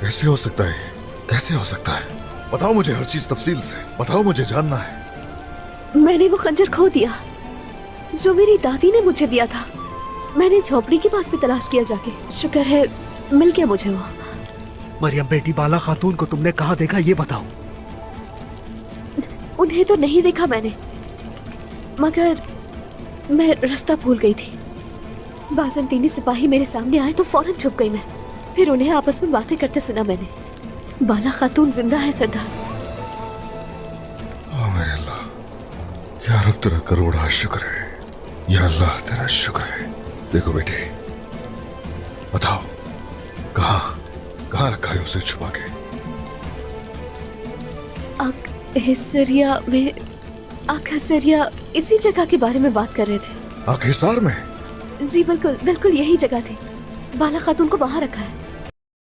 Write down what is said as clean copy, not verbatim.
कैसे हो सकता है? कैसे हो सकता है? बताओ मुझे हर चीज तफसील से बताओ, मुझे जानना है। मैंने वो खंजर खो दिया जो मेरी दादी ने मुझे दिया था। मैंने झोपड़ी के पास भी तलाश किया जाके, शुक्र है मिल गया मुझे वो। मरियम बेटी बाला खातून को तुमने कहाँ देखा ये बताओ। उन्हें तो नहीं देखा मैंने, मगर मैं रास्ता भूल गई थी। बाज़ंतीनी सिपाही मेरे सामने आए तो फौरन छुप गई मैं। फिर उन्हें आपस में बातें करते सुना मैंने। बाला खातून जिंदा है सरदार। ओ मेरे अल्लाह, या रब तेरा करोड़ा शुक्र है। या अल्लाह तेरा शुक्र है। देखो बेटे, बताओ कहाँ रखा है उसे छुपा के? हिस्सरिया में, हिस्सरिया इसी जगह के बारे में बात कर रहे थे। हिसार में? जी बिल्कुल बिल्कुल यही जगह थी। बाला खातून को वहां रखा है।